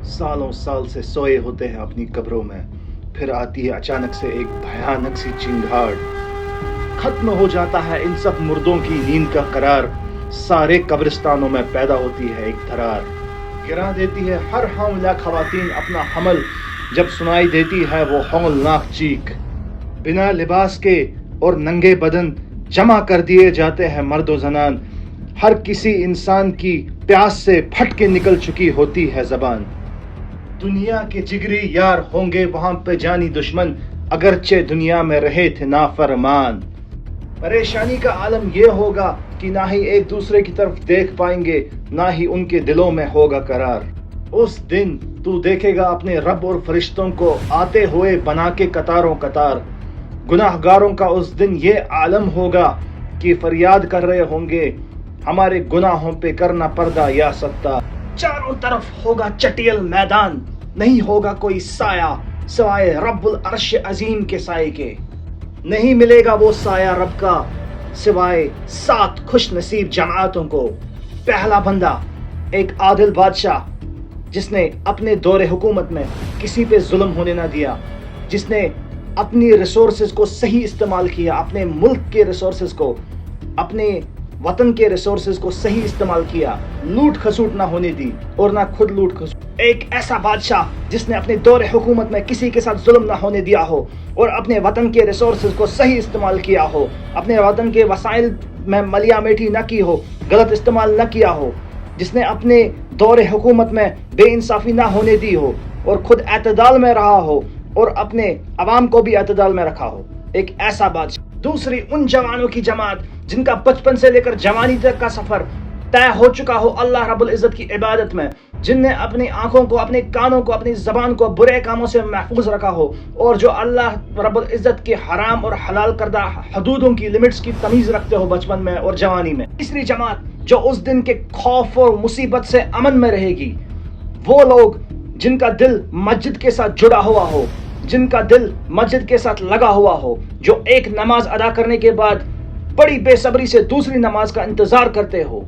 سالوں سال سے سوئے ہوتے ہیں اپنی قبروں میں، پھر آتی ہے اچانک سے ایک بھیانک سی چنگھاڑ، ختم ہو جاتا ہے ان سب مردوں کی نیند کا قرار، سارے قبرستانوں میں پیدا ہوتی ہے ایک دھرار، گرا دیتی ہے ہر حاملہ خواتین اپنا حمل، جب سنائی دیتی ہے وہ ہولناک چیخ، بنا لباس کے اور ننگے بدن جمع کر دیے جاتے ہیں مرد و زنان، ہر کسی انسان کی پیاس سے پھٹ کے نکل چکی ہوتی ہے زبان، دنیا کے جگری یار ہوں گے وہاں پہ جانی دشمن، اگرچہ دنیا میں رہے تھے نافرمان، پریشانی کا عالم یہ ہوگا کہ نہ ہی ایک دوسرے کی طرف دیکھ پائیں گے، نہ ہی ان کے دلوں میں ہوگا قرار، اس دن تو دیکھے گا اپنے رب اور فرشتوں کو آتے ہوئے بنا کے قطاروں قطار، گناہ گاروں کا اس دن یہ عالم ہوگا کہ فریاد کر رہے ہوں گے ہمارے گناہوں پہ کرنا پردہ یا ستار، چاروں طرف ہوگا چٹیل میدان، نہیں ہوگا کوئی سایہ سوائے رب العرش عظیم کے سائے کے، نہیں ملے گا وہ سایہ رب کا سوائے 7 خوش نصیب جماعتوں کو، پہلا بندہ ایک عادل بادشاہ جس نے اپنے دور حکومت میں کسی پہ ظلم ہونے نہ دیا، جس نے اپنی ریسورسز کو صحیح استعمال کیا، اپنے ملک کے ریسورسز کو، اپنے وطن کے ریسورسز کو صحیح استعمال کیا، لوٹ کھسوٹ نہ ہونے دی اور نہ خود لوٹ کھسوٹ، ایک ایسا بادشاہ جس نے اپنے دور حکومت میں کسی کے ساتھ ظلم نہ ہونے دیا ہو اور اپنے وطن کے ریسورسز کو صحیح استعمال کیا ہو، اپنے وطن کے وسائل میں ملیا میٹھی نہ کی ہو، غلط استعمال نہ کیا ہو، جس نے اپنے دور حکومت میں بے انصافی نہ ہونے دی ہو اور خود اعتدال میں رہا ہو اور اپنے عوام کو بھی اعتدال میں رکھا ہو، ایک ایسا بادشاہ۔ دوسری ان جوانوں کی جماعت جن کا بچپن سے لے کر جوانی تک کا سفر طے ہو چکا ہو اللہ رب العزت کی عبادت میں، جن نے اپنی آنکھوں کو، اپنے کانوں کو، اپنی زبان کو برے کاموں سے محفوظ رکھا ہو اور جو اللہ رب العزت کے حرام اور حلال کردہ حدودوں کی لمٹس کی تمیز رکھتے ہو بچپن میں اور جوانی میں۔ تیسری جماعت جو اس دن کے خوف اور مصیبت سے امن میں رہے گی، وہ لوگ جن کا دل مسجد کے ساتھ جڑا ہوا ہو، جن کا دل مسجد کے ساتھ لگا ہوا ہو، جو ایک نماز ادا کرنے کے بعد بڑی بے صبری سے دوسری نماز کا انتظار کرتے ہو۔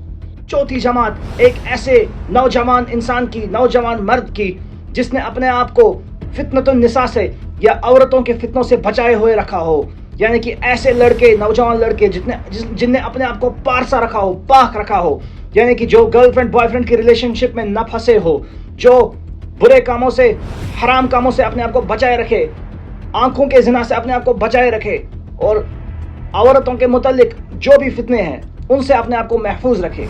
چوتھی جماعت ایک ایسے نوجوان انسان کی، نوجوان مرد کی جس نے اپنے آپ کو فتنۃ النساء سے یا عورتوں کے فتنوں سے بچائے ہوئے رکھا ہو، یعنی کہ ایسے لڑکے، نوجوان لڑکے جن نے اپنے آپ کو پارسا رکھا ہو، پاک رکھا ہو، یعنی کہ جو گرل فرینڈ بوائے فرینڈ کی ریلیشن شپ میں نہ پھنسے ہو، جو برے کاموں سے، حرام کاموں سے اپنے آپ کو بچائے رکھے، آنکھوں کے زنا سے اپنے آپ کو بچائے رکھے اور عورتوں کے متعلق جو بھی فتنے ہیں ان سے اپنے آپ کو محفوظ رکھے۔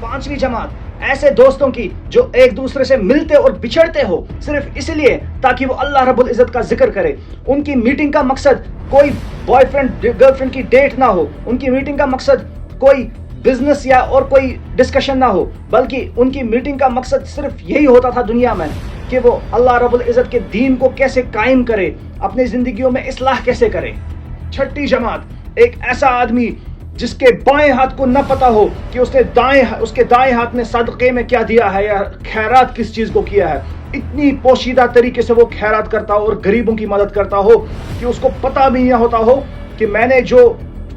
پانچویں جماعت ایسے دوستوں کی جو ایک دوسرے سے ملتے اور بچھڑتے ہو صرف اس لیے تاکہ وہ اللہ رب العزت کا ذکر کرے، ان کی میٹنگ کا مقصد کوئی بوائے فرینڈ گرل فرینڈ کی ڈیٹ نہ ہو، ان کی میٹنگ کا مقصد کوئی بزنس یا اور کوئی ڈسکشن نہ ہو، بلکہ ان کی میٹنگ کا مقصد صرف یہی ہوتا تھا دنیا میں کہ وہ اللہ رب العزت کے دین کو کیسے قائم کرے، اپنی زندگیوں میں اصلاح کیسے کرے۔ چھٹی جماعت ایک ایسا آدمی جس کے بائیں ہاتھ کو نہ پتا ہو کہ اس کے دائیں ہاتھ نے صدقے میں کیا دیا ہے یا خیرات کس چیز کو کیا ہے، اتنی پوشیدہ طریقے سے وہ خیرات کرتا ہو اور غریبوں کی مدد کرتا ہو کہ اس کو پتہ بھی نہ ہوتا ہو کہ میں نے جو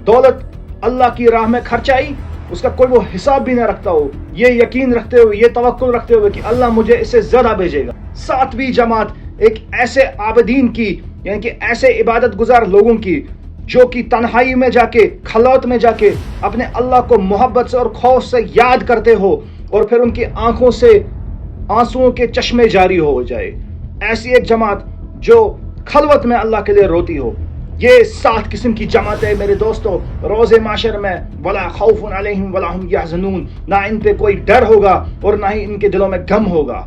دولت اللہ کی راہ میں خرچائی اس کا کوئی وہ حساب بھی نہ رکھتا ہو، یہ یقین رکھتے ہوئے، یہ توقع رکھتے ہوئے کہ اللہ مجھے اس سے زیادہ بھیجے گا۔ ساتویں جماعت ایک ایسے عابدین کی، یعنی کہ ایسے عبادت گزار لوگوں کی جو کہ تنہائی میں جا کے، خلوت میں جا کے اپنے اللہ کو محبت سے اور خوف سے یاد کرتے ہو اور پھر ان کی آنکھوں سے آنسوؤں کے چشمے جاری ہو جائے، ایسی ایک جماعت جو خلوت میں اللہ کے لیے روتی ہو۔ یہ 7 قسم کی جماعتیں میرے دوستوں روز معاشر میں ولا خوف علیہم ولا هم یحزنون، نہ ان پہ کوئی ڈر ہوگا اور نہ ہی ان کے دلوں میں غم ہوگا۔